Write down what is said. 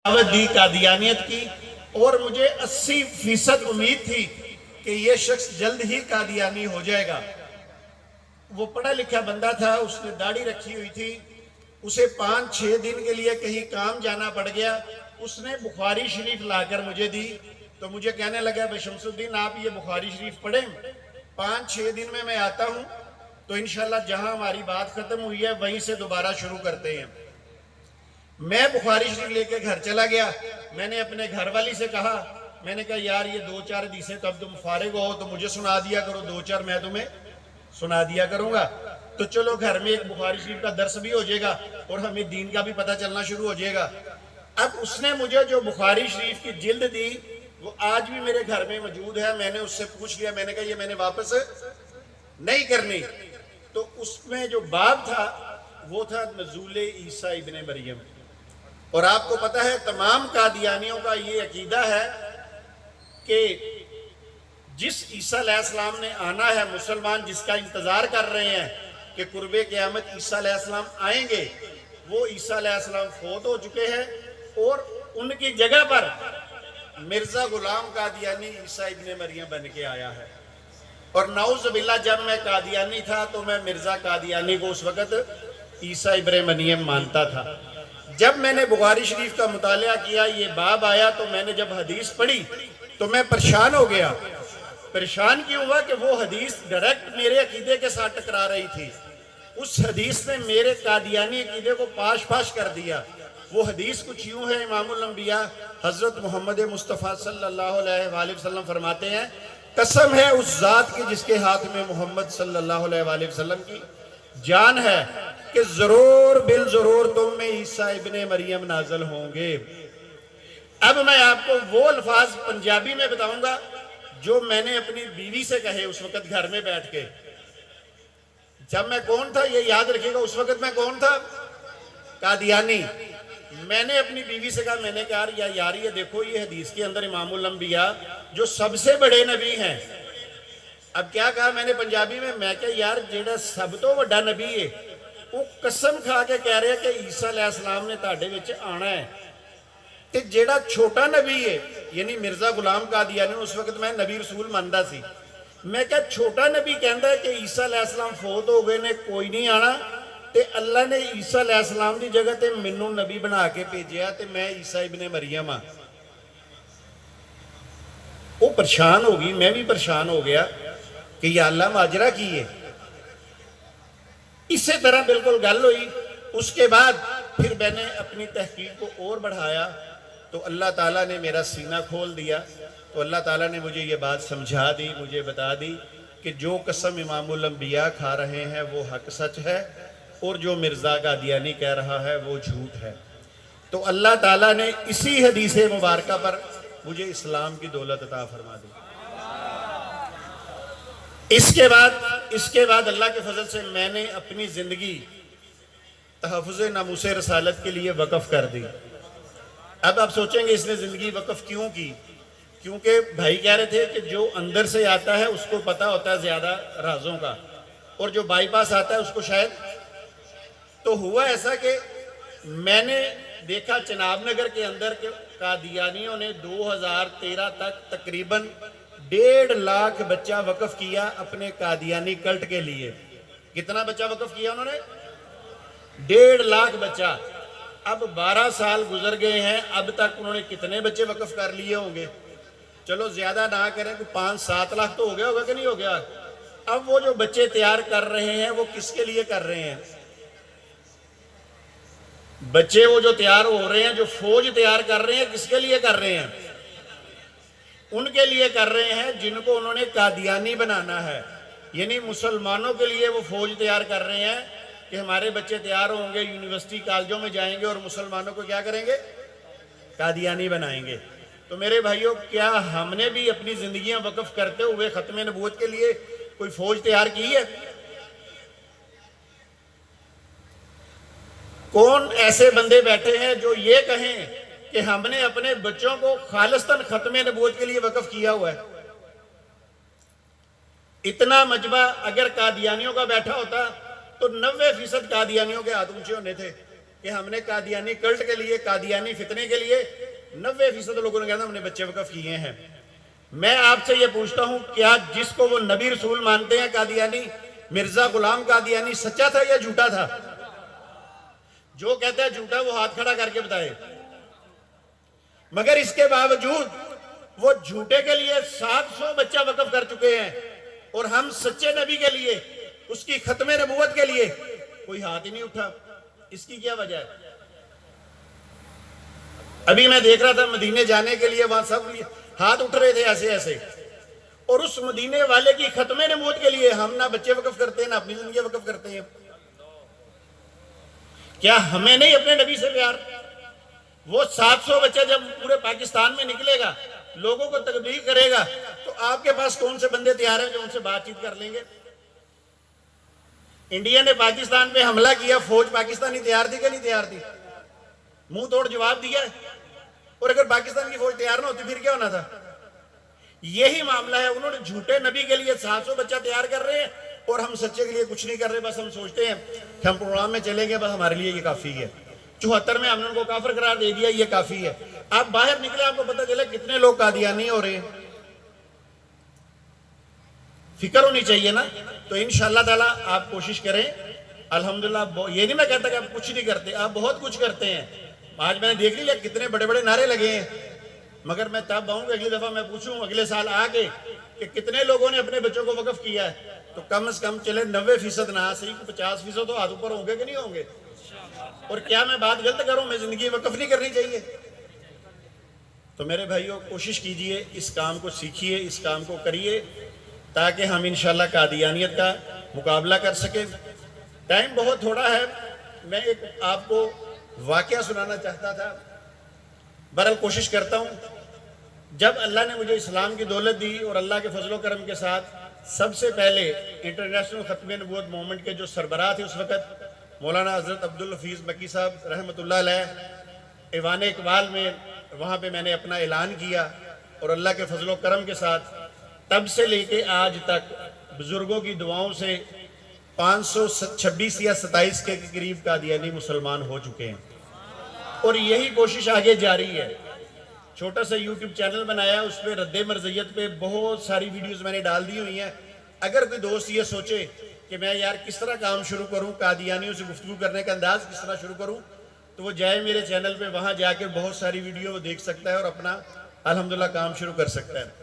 दावत दी कादियानियत की और मुझे 80% उम्मीद थी कि ये शख्स जल्द ही कादियानी हो जाएगा। वो पढ़ा लिखा बंदा था, उसने दाढ़ी रखी हुई थी, उसे 5-6 दिन के लिए कहीं काम जाना पड़ गया। उसने बुखारी शरीफ लाकर मुझे दी तो मुझे कहने लगा भाई शमसुद्दीन आप ये बुखारी शरीफ पढ़ें, 5-6 दिन में मैं आता हूँ तो इंशाल्लाह जहां हमारी बात खत्म हुई है वहीं से दोबारा शुरू करते हैं। मैं बुखारी शरीफ लेके घर चला गया। मैंने अपने घर वाली से कहा, मैंने कहा यार ये 2-4 हदीसें तब तुम फारिग हो तो मुझे सुना दिया करो, 2-4 मैं तुम्हें सुना दिया करूंगा, तो चलो घर में एक बुखारी शरीफ का दर्स भी हो जाएगा और हमें दीन का भी पता चलना शुरू हो जाएगा। अब उसने मुझे जो बुखारी शरीफ की जिल्द दी वो आज भी मेरे घर में मौजूद है। मैंने उससे पूछ लिया, मैंने कहा ये मैंने वापस नहीं करनी। तो उसमें जो बाब था वो था नज़ूले ईसा इब्ने मरियम। और आपको पता है तमाम कादियानियों का ये अकीदा है कि जिस ईसा अलैहिस्सलाम ने आना है, मुसलमान जिसका इंतजार कर रहे हैं कि कुर्बे क़यामत ईसा अलैहिस्सलाम आएंगे, वो ईसा अलैहिस्सलाम फौत हो चुके हैं और उनकी जगह पर मिर्जा गुलाम कादियानी ईसा इब्ने मरियम बन के आया है। और नऊज़ुबिल्लाह जब मैं कादियानी था तो मैं मिर्जा कादियानी को उस वक़्त ईसा इब्ने मरियम मानता था। जब मैंने बुखारी शरीफ का मुतालिया किया, ये बाब आया, तो मैंने जब हदीस पढ़ी तो मैं परेशान हो गया। परेशान क्यों हुआ कि वो हदीस डायरेक्ट मेरे अकीदे के साथ टकरा रही थी। उस हदीस ने मेरे कादियानी अकीदे को पाश पाश कर दिया। वो हदीस कुछ यूं है, इमामुल अंबिया हजरत मोहम्मद मुस्तफ़ा सल्लल्लाहु अलैहि वसल्लम फरमाते हैं, कसम है उस जात की जिसके हाथ में मोहम्मद सल्लल्लाहु अलैहि वसल्लम की जान है कि जरूर बिल जरूर तुम में ईसा इब्ने मरियम नाजल होंगे। अब मैं आपको वो अल्फाज पंजाबी में बताऊंगा जो मैंने अपनी बीवी से कहे उस वक्त घर में बैठ के। जब मैं कौन था ये याद रखिएगा, उस वक्त मैं कौन था? कादियानी। मैंने अपनी बीवी से कहा, मैंने कहा यार ये देखो ये हदीस के अंदर इमामुल अंबिया जो सबसे बड़े नबी हैं। अब क्या कहा मैंने पंजाबी में, मैं क्या यार जेड़ा सब तो बड़ा नबी है वो कसम खा के कह रहे कि ईसा अलैहिस्सलाम ने तुहाडे विच आना है, ते जेड़ा छोटा नबी है यानी मिर्जा गुलाम कादियानी, उस वक्त मैं नबी रसूल मानदा सी, मैं क्या छोटा नबी कहता है कि ईसा अलैहिस्सलाम फौत हो गए ने कोई नहीं आना, ते अल्लाह ने ईसा अलैहिस्सलाम की जगह ते मैनू नबी बना के भेजा ते मैं ईसा इब्ने मरियम हाँ। वो परेशान हो गई, मैं भी परेशान हो गया कि या अल्लाह माजरा की है। इसी तरह बिल्कुल गल हुई। उसके बाद फिर मैंने अपनी तहकीक को और बढ़ाया तो अल्लाह ताला ने मेरा सीना खोल दिया। तो अल्लाह ताला ने मुझे ये बात समझा दी, मुझे बता दी कि जो कसम इमामुल अंबिया खा रहे हैं वो हक सच है और जो मिर्ज़ा कादियानी कह रहा है वो झूठ है। तो अल्लाह ताला ने इसी हदीस मुबारक पर मुझे इस्लाम की दौलत अता फरमा दी। इसके बाद अल्लाह के फजल से मैंने अपनी जिंदगी तहफ़्फ़ुज़ नामूस रसालत के लिए वक़फ़ कर दी। अब आप सोचेंगे इसने जिंदगी वक़फ़ क्यों की? क्योंकि भाई कह रहे थे कि जो अंदर से आता है उसको पता होता है ज्यादा राजों का, और जो बाईपास आता है उसको शायद। तो हुआ ऐसा कि मैंने देखा चिनाब नगर के अंदर के कादियानियों ने 2013 तक तकरीबन 1.5 लाख बच्चा वक़फ़ किया अपने कादियानी कल्ट के लिए। कितना बच्चा वक़फ़ किया उन्होंने? 1.5 लाख बच्चा। अब 12 साल गुजर गए हैं, अब तक उन्होंने कितने बच्चे वक़फ़ कर लिए होंगे? चलो ज्यादा ना करें तो 5-7 लाख तो हो गया होगा कि नहीं हो गया? अब वो जो बच्चे तैयार कर रहे हैं वो किसके लिए कर रहे हैं? बच्चे वो जो तैयार हो रहे हैं, जो फौज तैयार कर रहे हैं, किसके लिए कर रहे हैं? उनके लिए कर रहे हैं जिनको उन्होंने कादियानी बनाना है। यानी मुसलमानों के लिए वो फौज तैयार कर रहे हैं कि हमारे बच्चे तैयार होंगे, यूनिवर्सिटी कॉलेजों में जाएंगे और मुसलमानों को क्या करेंगे? कादियानी बनाएंगे। तो मेरे भाइयों, क्या हमने भी अपनी जिंदगियां वक़फ़ करते हुए ख़त्म नबूवत के लिए कोई फौज तैयार की है? कौन ऐसे बंदे बैठे हैं जो ये कहें कि हमने अपने बच्चों को खालिस्तन ख़त्म नबूवत के लिए वक़फ़ किया हुआ है? इतना मजबा अगर कादियानियों का बैठा होता तो 90% कादियानियों के हाथ ऊंचे होने थे। कि हमने कादियानी कल्ट के लिए, कादियानी फितने के लिए 90% लोगों ने कहना हमने बच्चे वक़्फ किए हैं। मैं आपसे ये पूछता हूं, क्या जिसको वो नबी रसूल मानते हैं कादियानी, मिर्जा गुलाम कादियानी, सच्चा था या झूठा था? जो कहता है झूठा वो हाथ खड़ा करके बताए। मगर इसके बावजूद वो झूठे के लिए 700 बच्चा वक़्फ कर चुके हैं और हम सच्चे नबी के लिए, उसकी खत्मे नबूवत के लिए कोई हाथ ही नहीं उठा। इसकी क्या वजह है? अभी मैं देख रहा था मदीने जाने के लिए वहां सब हाथ उठ रहे थे ऐसे ऐसे, और उस मदीने वाले की खत्मे नबूवत के लिए हम ना बच्चे वक़्फ करते हैं ना अपनी जिंदगी वक़्फ करते हैं। क्या हमें नहीं अपने नबी से प्यार? वो 700 बच्चा जब पूरे पाकिस्तान में निकलेगा, लोगों को तकबीर करेगा, तो आपके पास कौन से बंदे तैयार हैं जो उनसे बातचीत कर लेंगे? इंडिया ने पाकिस्तान पे हमला किया, फौज पाकिस्तानी तैयार थी कि नहीं तैयार थी? मुंह तोड़ जवाब दिया। और अगर पाकिस्तान की फौज तैयार ना होती फिर क्या होना था? यही मामला है। उन्होंने झूठे नबी के लिए 700 बच्चा तैयार कर रहे हैं और हम सच्चे के लिए कुछ नहीं कर रहे। बस हम सोचते हैं कि हम प्रोग्राम में चलेंगे, बस हमारे लिए ये काफी है। 74 में हमने उनको काफिर करार दे दिया, ये काफी है। आप बाहर निकले, आपको पता चला कितने लोग कादियानी हो रहे हैं। फिक्र होनी चाहिए ना। तो इंशाअल्लाह ताला आप कोशिश करें। अल्हम्दुलिल्लाह, ये नहीं मैं कहता कि आप कुछ नहीं करते, आप बहुत कुछ करते हैं। आज मैंने देख लिया कितने बड़े बड़े नारे लगे हैं। मगर मैं तब आऊंगा अगली दफा मैं पूछूं अगले साल आके कि कितने लोगों ने अपने बच्चों को वक़्फ किया है, तो कम से कम चले 90% ना सही 50% तो हाथ ऊपर होंगे कि नहीं होंगे। और क्या मैं बात गलत करूं? मैं जिंदगी वक़्फ नहीं करनी चाहिए? तो मेरे भाइयों, कोशिश कीजिए, इस काम को सीखिए, इस काम को करिए, ताकि हम इंशाल्लाह कादियानियत का मुकाबला कर सकें। टाइम बहुत थोड़ा है। मैं एक आपको वाकया सुनाना चाहता था। बहरहाल कोशिश करता हूँ। जब अल्लाह ने मुझे इस्लाम की दौलत दी और अल्लाह के फजलो करम के साथ सबसे पहले इंटरनेशनल ख़त्मे नबूवत मूवमेंट के जो सरबराह थे उस वक़्त, मौलाना हज़रत अब्दुल हफीज़ मक्की साहब रहमतुल्लाह अलैह, ईवान इकबाल में, वहाँ पे मैंने अपना ऐलान किया। और अल्लाह के फजलो करम के साथ तब से लेके आज तक बुजुर्गों की दुआओं से 526 या 27 के करीब कादियानी मुसलमान हो चुके हैं और यही कोशिश आगे जारी है। छोटा सा यूट्यूब चैनल बनाया, उस पर रद्द मरज़ियत पे बहुत सारी वीडियोस मैंने डाल दी हुई हैं। अगर कोई दोस्त ये सोचे कि मैं यार किस तरह काम शुरू करूं, कादियानियों से गुफ्तगू करने का अंदाज किस तरह शुरू करूं, तो वो जाए मेरे चैनल पे, वहाँ जाके बहुत सारी वीडियो वो देख सकता है और अपना अल्हम्दुलिल्लाह काम शुरू कर सकता है।